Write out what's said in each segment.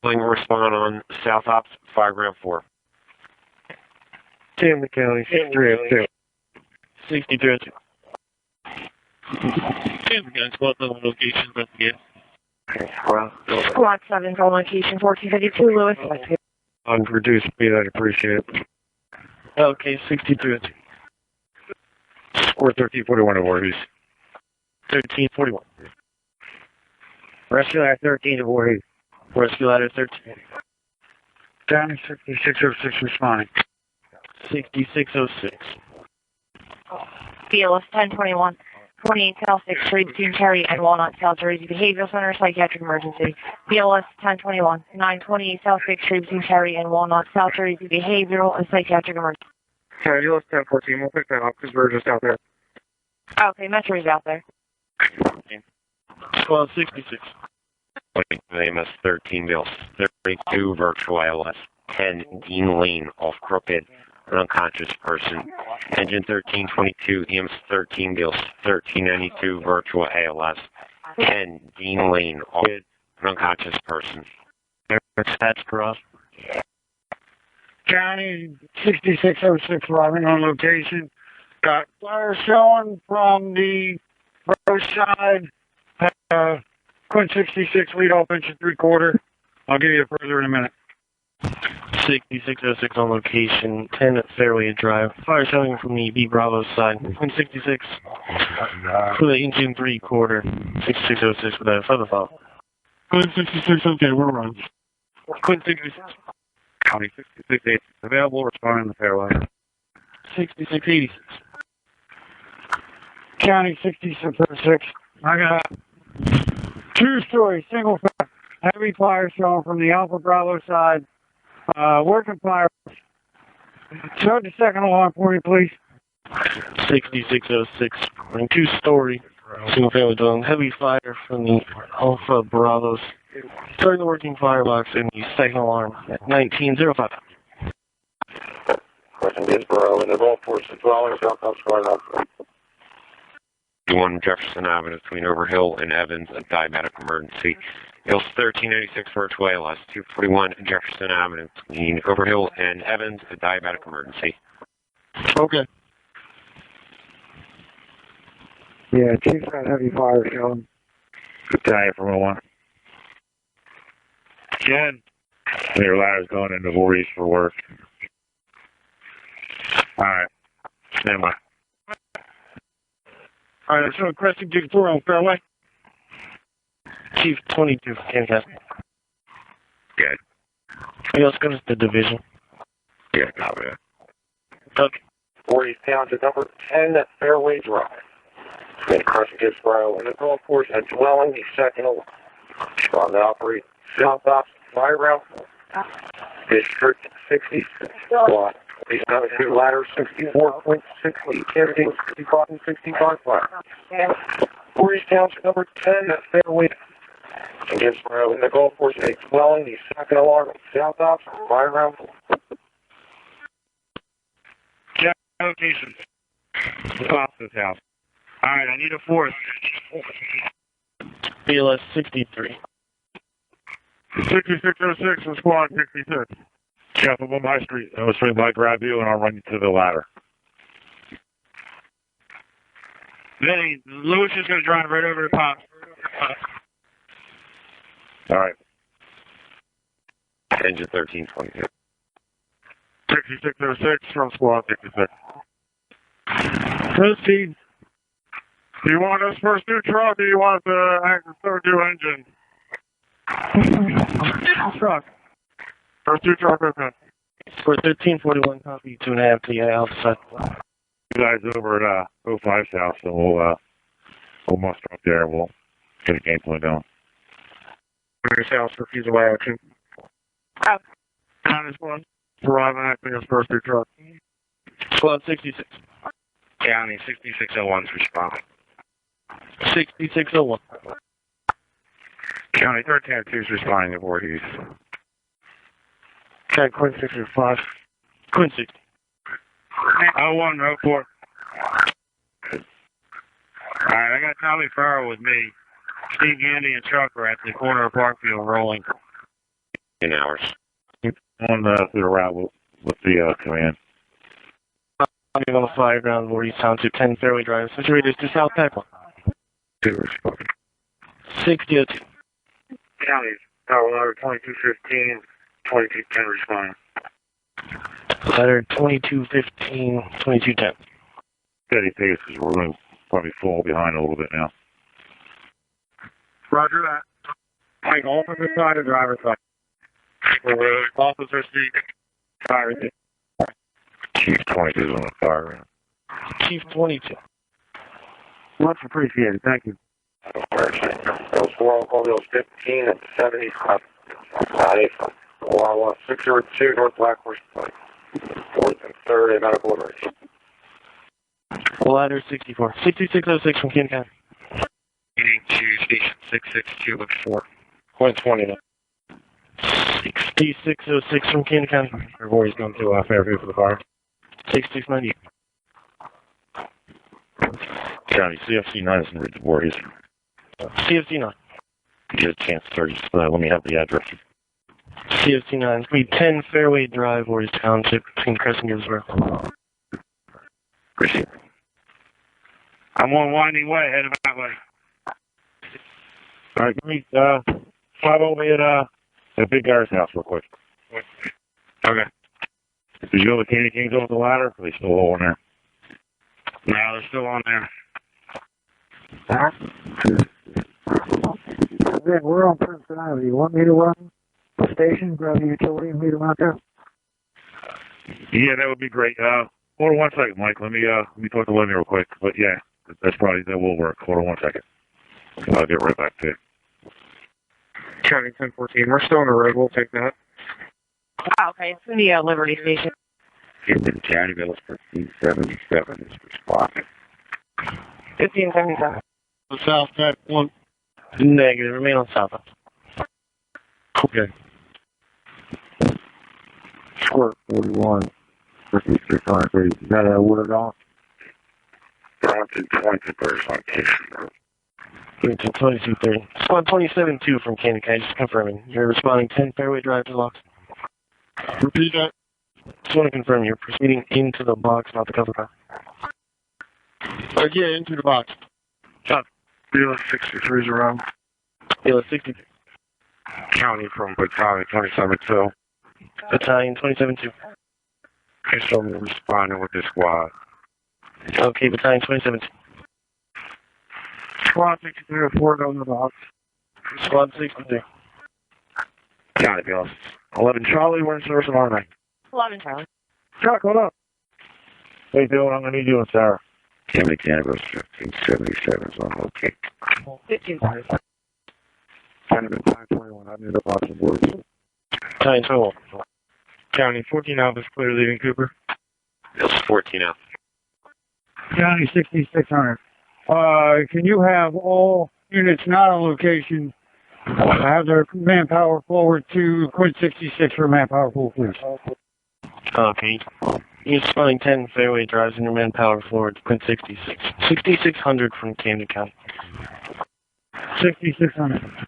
Respond on South Ops, Fireground 4. Camden County, 302. 6302. Camden County, squad 7 location, investigate. Well, Squad 7 on location 1452, Lewis. on reduced speed, I'd appreciate it. Okay, 6302. Or 1341 to Voorhees. 1341. Rescue Ladder 13 to Voorhees. Rescue Ladder 13. County 6606 responding. 6606. BLS 1021. 28 South 6 Street between Cherry and Walnut, South Jersey Behavioral Center, psychiatric emergency. BLS 1021. 928 South 6 Street between Cherry and Walnut, South Jersey Behavioral and psychiatric emergency. County BLS 1014, we'll pick that up because we're just out there. Okay, Metro's out there. Squad 66. Name is 13 Bills, 32 Virtual ALS, 10 Dean Lane off Crooked, an unconscious person. Engine 1322, EMS 13 Bills, 1392 Virtual ALS, 10 Dean Lane off an unconscious person. That's cross. County 6606 arriving on location. Got fire showing from the road side. Quinn 66 lead off engine 3/4. I'll give you a further in a minute. 6606 on location, 10 at Fairway Drive. Fire showing from the B Bravo side. Quinn 66 for the engine 3/4. 6606 with a further follow. Quinn 66, okay, we're running. Quinn 66. County 66 available, responding to Fairway. 6686. County 6606. I got two-story single heavy fire showing from the Alpha Bravo side. Working fire. Show the second alarm for me, please. 6606. Two-story single family dwelling. Heavy fire from the Alpha Bravos. Starting the working firebox in the second alarm at 1905. Question is Borough and the golf course as well. South Ops going up. 1 Jefferson Avenue between Overhill and Evans, a diabetic emergency. Hills 1396 Virtual ALS, 241 Jefferson Avenue between Overhill and Evans, a diabetic emergency. Okay. Yeah, Chief's got heavy fire showing. Good diet from 01. Jen, your ladder's going into Voorhees for work. Alright. Stand by. Alright, I'm showing Crescent Gig 4 on Fairway. Chief 22, Kansas. Good. Let's go to the division. Yeah, copy that. Okay. Voorhees Township number 10 at Fairway Drive. And Crescent Gig 4 and the golf course and dwelling the second alarm. On the operate South Ops Fire Route. District 60 squad. These other two ladders 64.6, Camden 65 and 65 fire. Voorhees Township number 10 at Fairway. Against in the golf course, a dwelling, the second alarm, South Ops, Fire Route. Check location. Boston's house. Alright, I need a fourth. BLS 63. 6606 and squad 66. Jeff up on my street. I was swing by, grab you, and I'll run you to the ladder. Then Lewis is going to drive right over the top. All right. Engine 1322. 6606 from squad 66. Proceed. Do you want us first new truck or do you want the third new engine? Truck. First new truck, okay. For 1341, copy 2.5 to your outside. You guys over at 05's house, so we'll muster up there. We'll get a game plan going. His house, refuse away action. Oh. Down this one. Arriving acting as first new truck. Squad 66. County 6601's responding. 6601. County 1302's responding to Voorhees. Okay, Quinn 65. Quinn 60. 01, 04. Alright, I got Tommy Farrell with me. Steve Gandy and Chuck are at the corner of Parkfield rolling. in hours. On through the route with the command. I'm on the fire ground, Voorhees Township, 10 Fairway Drive, situated to South Pipeline. 6002. County, Power Letter 2215, 2210 responding. Letter 2215, 2210. Steady pace because we're going to probably fall behind a little bit now. Roger that. Mike, opposite side of driver's side. Officer seat. Fire seat. Chief 22 is on the fire round. Chief 22. Much appreciated. Thank you. Those 15 and 75. 602 North Blackhorse Pike. 4th and 3rd medical emergency. Ladder 64. 6606 from Camden County. Meeting to station 662 at 4. 120 now. 6606 from Camden County. Our boys going to Fairway for the fire. 6690. County, CFC 9 is in the Voorhees. CFC 9. Get a chance, sir. Just let me have the address. CFC 9. It's going to be 10 Fairway Drive, Voorhees Township, between Crest and Gibbsboro. Appreciate it. I'm on Winding Way, heading that way. All right, give me 508 at Big Guy's house real quick. Okay. Did you know the Candy Kings over the ladder? Are they still all on there? No, they're still on there. We're on Princeton Avenue. You want me to run the station, grab the utility, and meet them out there? Yeah, that would be great. Hold on 1 second, Mike. Let me talk to Lenny real quick. But yeah, that will work. Hold on 1 second. I'll get right back to you. County 1014. We're still on the road. We'll take that. Okay, it's in the Liberty Station. Camden County, Bill 1577 is responding. 1577. South Pipe 1. Negative. Remain on South Pipe. Okay. Squirt 41. 5630. Is that a word off? Bronson 20 on Kitchen. 2230. Squad 27-2 from Camden County, just confirming. You're responding 10 Fairway Drive to the box. Repeat that. Just want to confirm you're proceeding into the box, not the cover car. Yeah, into the box. John. BLS 63 is around. BLS 63. County from Battalion 27-2. Battalion 27-2. Okay, so I'm responding with this squad. Okay, Battalion 27-2. Squad 63 or 4 on the box. Squad 63. County BLS 11 Charlie, we're in service of R9. 11 Charlie. Chuck, hold up. Hey, Bill, I'm going to need you and Sarah. Camden Cannabis 1577 is on location. 1570. Cannabis 921, I need a box of words. Battalion 21. County 14 Alpha is clear leaving Cooper. Bill's 14 out. County 6600. Can you have all units not on location have their manpower forward to Quint 66 for manpower full, please? Okay. You're responding 10 Fairway Drives in your manpower forward to Quint 66. 6600 from Camden County. 6600.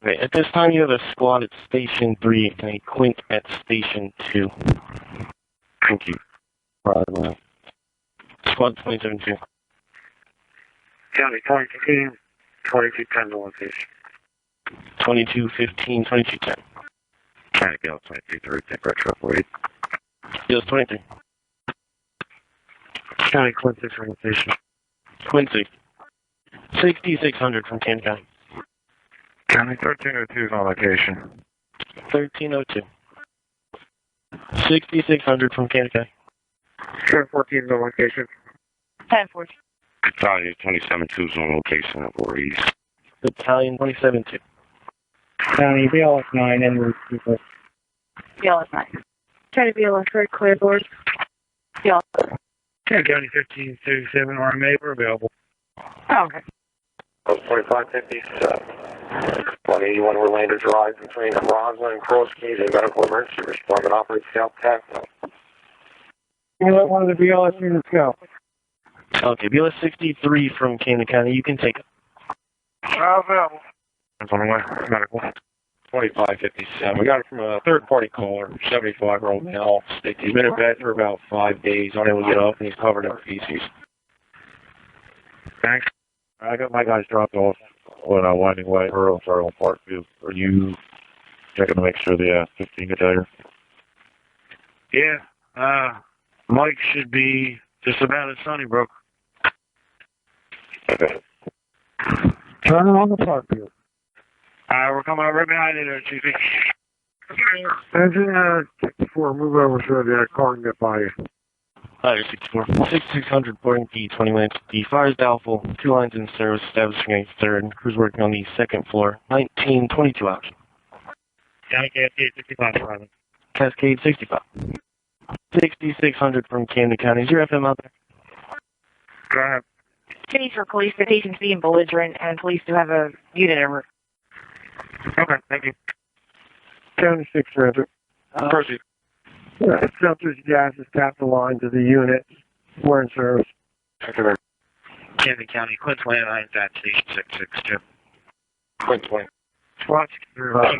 Okay, at this time you have a squad at Station 3 and a Quint at Station 2. Thank you. Squad 27-2. County 2215, 2210 to location. 2215, 2210. County Gale 2230, take retro 48. Deals 23. County Quint 6 on location. Quincy. 6600 from Camden County. County 1302 is on location. 1302. 6600 from Camden County. 1014 is on location. 1040. Battalion 272 is on location at Voorhees. Battalion 27-2. County BLS 9 and route Cooper. BLS 9. County BLS for clear board. BLS. County 1537 RMA, we're available. Oh, okay. 2557. 181 Orlando Drive between Roslyn and Cross Keys, a medical emergency respondent operates South Tackle. Can you let one of the BLS units go? Okay, BLS 63 from Camden County. You can take it. Available. That's on the way. Medical. 2557. We got it from a third-party caller, 75-year-old male. He's been in bed for about 5 days, unable to get up, and he's covered in feces. Thanks. I got my guys dropped off on Winding Way, Earl Parkview. Are you checking to make sure the 15 gets out here? Yeah, Mike should be just about at Sunnybrook. Okay. Turn on the Parkview. We're coming up right behind you there, Chiefy. Engine 64, move over so the car can get by you. 64. 6600 boarding P 20 minutes. The fire is doubtful. 2 lines in service, establishing a third. Crews working on the second floor. 1922 hours. Cascade 65 arriving. Cascade 65. 6600 from Camden County. Is your FM out there? Go ahead. Cities for police, the station's being belligerent, and police do have a unit over. Okay, thank you. County 600. Proceed. Filters gases tap the line to the unit. We're in service. Camden County, Quince Landlines at Station 662. Quince Land. SWAT 63.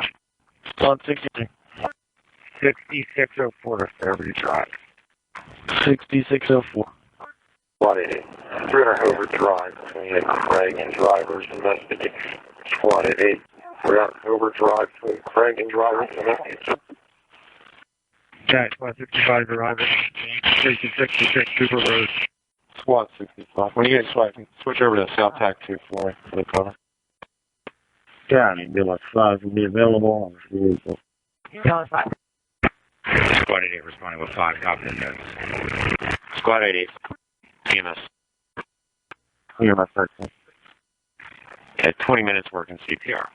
Slot 63. 6604 to Fairway Drive. 6604. SWAT 88. 300 Hoover Drive between Craig and drivers investigate. SWAT 88. 300 Hoover Drive between Craig and drivers investigate. Jack, SWAT 65 arriving. Station 66, Cooper Road. SWAT 65. When you get switch over to South Tac 2 for me for the cover. County, Bill 5 will be available. Tell us 5. Squad 88 responding with 5 copy notes. Squad 88, TMS. Here, my first one. At 20 minutes working CPR.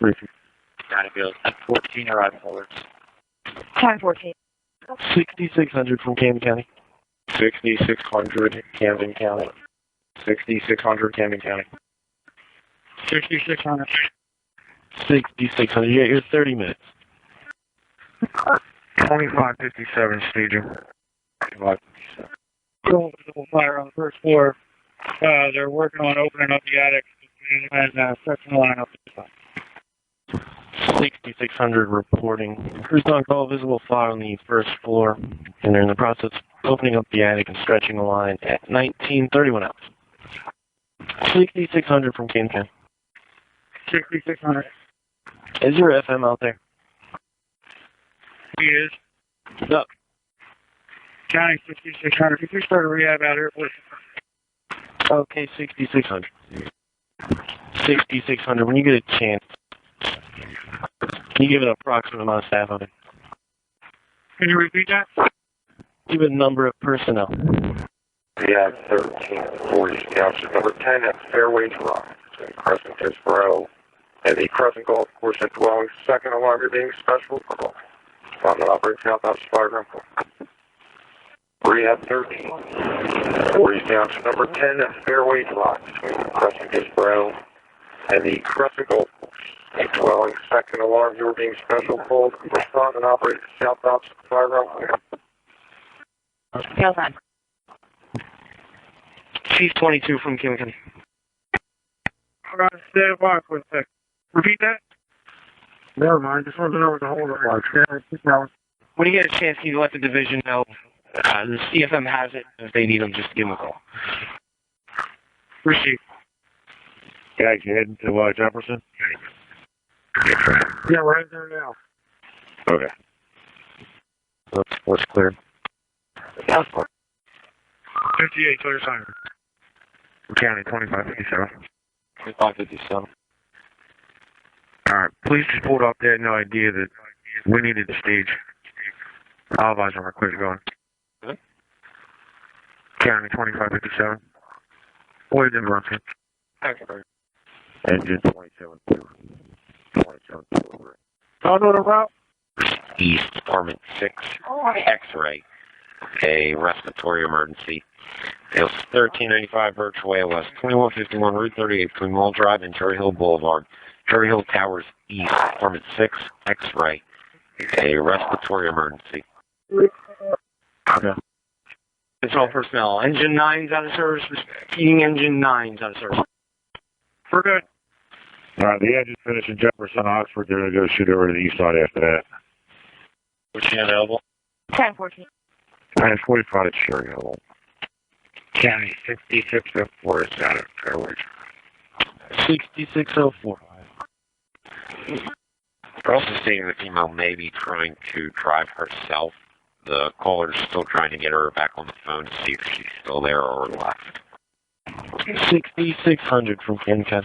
County Bill at 14 arriving forwards. 1014. 6600 from Camden County. 6600 Camden County. 6600 Camden County. 6600. 6600. You got your 30 minutes. 2557 staging. 2557. Still visible fire on the first floor. They're working on opening up the attic and stretching the line up the side. 6600 reporting. Crews on call, visible fire on the first floor, and they're in the process of opening up the attic and stretching the line at 1931 hours. 6600 from Camden County. 6600. Is your FM out there? He is. No. County 6600. Could you start a rehab out here, please? Okay, 6600. 6600. When you get a chance, can you give an approximate amount of staff on it? Can you repeat that? Give a number of personnel. We have 13 Voorhees Township. Number 10 at Fairway Drive. Crescent Disbro. And the Crescent Golf Course at dwelling. Second alarm, you're being special call. Found operating south out Spider. Rehab 13. Voorhees Township. Number 10 at Fairway Drive. Between Crescent Disbro and the Crescent Golf Course. At dwelling. Second alarm, you're being special called. Respond and operate south out Spider. Tell us 5. Chief 22 from Camden County. I'm going to stay by for a sec. Repeat that? Never mind. Just wanted to know what the whole was. When you get a chance, can you let the division know? The CFM has it. If they need them, just give them a call. Receive. Guys, you heading to Jefferson? Yeah, right there now. Okay. What's clear? 58, clear sign. County 2557. 2557. Alright, police just pulled up. They had no idea that we needed the stage. I'll advise them we're quick going. Okay. County 2557. Wait in Brunson. Engine 27-2. 27-2. Follow the route. East, Department 6, X-ray. A respiratory emergency. It's 1395 Virtual AOS, 2151 Route 38 between Mall Drive and Cherry Hill Boulevard. Cherry Hill Towers East, Department 6, X-ray. A respiratory emergency. Okay. It's all personnel. Engine 9's out of service. Heating engine 9's out of service. We're good. Alright, the engine finished in Jefferson, Oxford. They're going to go shoot over to the east side after that. Was she available? 1014. 945 at Sherry Hill. County 6604 is out of Fairway. 6604. They're also stating the female may be trying to drive herself. The caller's still trying to get her back on the phone to see if she's still there or left. 6600 from Camden.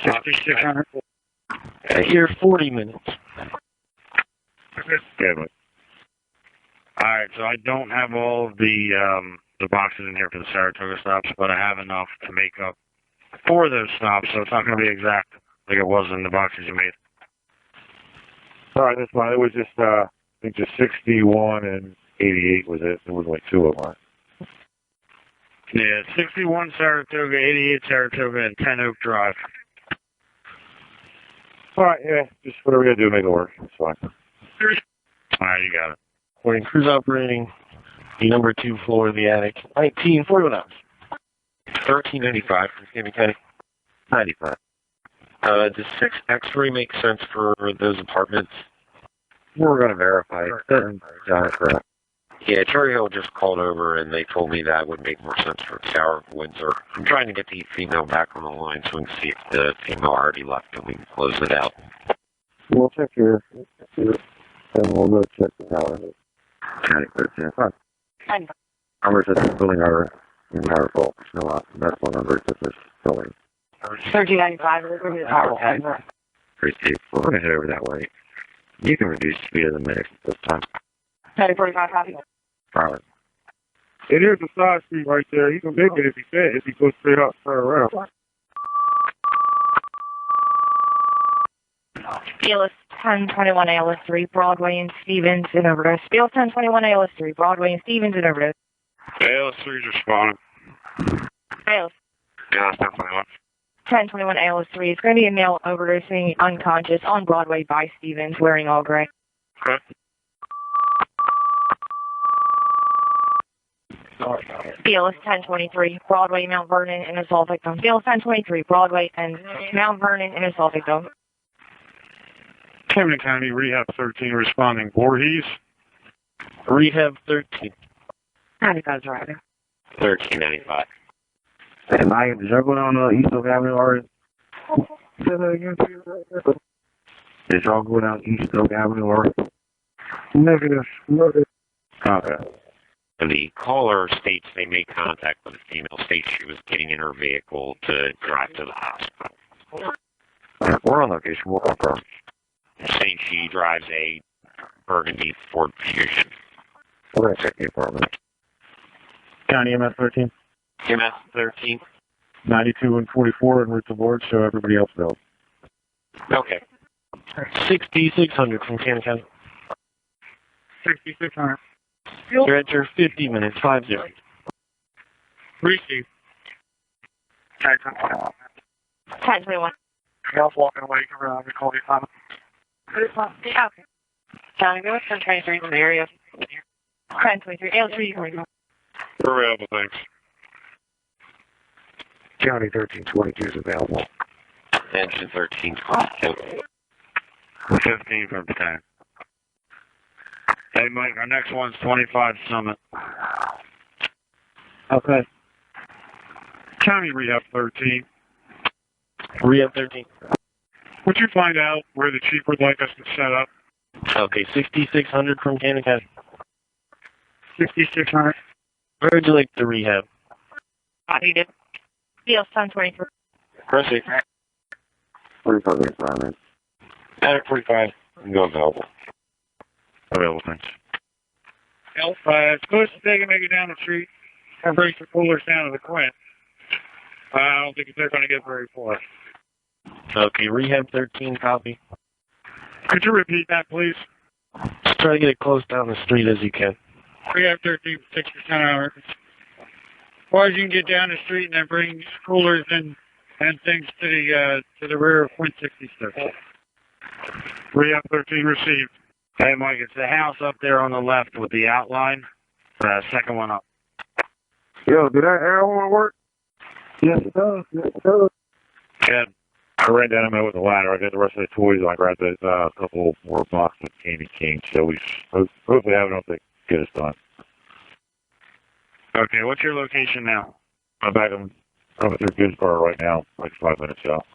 6600. Here 40 minutes. Good. Alright, so I don't have all of the boxes in here for the Saratoga stops, but I have enough to make up for those stops, so it's not going to be exact like it was in the boxes you made. Alright, that's fine. It was just, I think just 61 and 88 was it. There was like two of them. Yeah, 61 Saratoga, 88 Saratoga, and 10 Oak Drive. Alright, yeah, just whatever we got to do to make it work. It's fine. Alright, you got it. Morning, cruise operating the number 2 floor of the attic. 1941 hours. 1395 from Camden County. 95. Does 6 X-ray make sense for those apartments? We're going to verify it. Correct. Yeah, Cherry Hill just called over and they told me that would make more sense for Tower of Windsor. I'm trying to get the female back on the line so we can see if the female already left and we can close it out. We'll check your and we'll go check the tower. County 1305. Numbers at the building are in our fault. No, that's one number at this building. 1395. We're going to Tower. Receive. We're going to head over that way. You can reduce the speed of the medics at this time. 1045 copy. Probably. It is a side street right there. He can make it if he goes straight up, straight around. BLS 1021 ALS 3, Broadway and Stevens in overdose. BLS 1021 ALS 3, Broadway and Stevens in overdose. ALS3 just responding. ALS. Yeah, that's definitely one. 1021 ALS 3 is going to be a male overdosing unconscious on Broadway by Stevens wearing all gray. Okay. BLS 1023, Broadway, Mount Vernon, and assault victim. BLS 1023, Broadway and Mount Vernon, and assault victim. Camden County Rehab 13 responding. Voorhees. Rehab 13. 95 driving. 1395. And I am juggling on East Oak Avenue already. Say that again, please. Did y'all go down East Oak Avenue already? Negative. Okay. The caller states they made contact with the female, states she was getting in her vehicle to drive to the hospital. We're on location. We'll confirm. Saying she drives a burgundy Ford Fusion. We're going to check the apartment. County MS 13. MS 13. 92 and 44 en route to board, so everybody else knows. Okay. 6600 from Camden County. 6600. You're at your 50 minutes, 50. Receive. 1021. Girls walking away. Come around. We call you final. Yeah, okay. County, go 1023 from the area. 1023, ALS 3, you can go. We're available, thanks. County 1322 is available. Engine 1322. 15 from 10. Hey, Mike, our next one's 25 Summit. Okay. County Rehab 13. Rehab 13. Would you find out where the chief would like us to set up? Okay, 6600 from Camden County. 6600. Where would you like the rehab? He did. BLS 1023. Proceed. 45 minutes, man. Attic 45. Go available. Available, thanks. L5. Supposed to take and make it down the street and bring some coolers down to the Quint. I don't think they're going to get very far. Okay, Rehab 13 copy. Could you repeat that, please? Just try to get it close down the street as you can. Rehab 13, 6% hour. As far as you can get down the street and then bring coolers and things to the rear of Quint 66. Rehab 13 received. Hey, Mike, it's the house up there on the left with the outline. Second one up. Yo, did that air horn work? Yes, it does. Yes, it does. Good. I ran down with the ladder. I got the rest of the toys. I grabbed a couple more boxes of candy canes. So we hopefully have enough to get us done. Okay, what's your location now? I'm back in through Ginsborough right now, like 5 minutes out.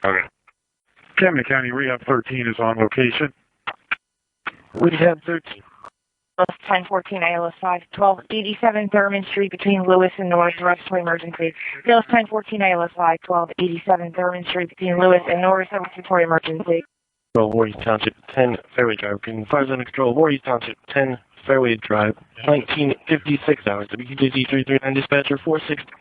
Okay. Camden County Rehab 13 is on location. Rehab 13. 1014 ALS 5, 1287 Thurman Street between Lewis and Norris, respiratory emergency. ALS 1014 ALS 5, 1287 Thurman Street between Lewis and Norris, respiratory emergency. Voorhees Township 10 Fairway Drive. Can fires under control. Voorhees Township 10 Fairway Drive. 1956 hours. WKJZ 339 dispatcher 460.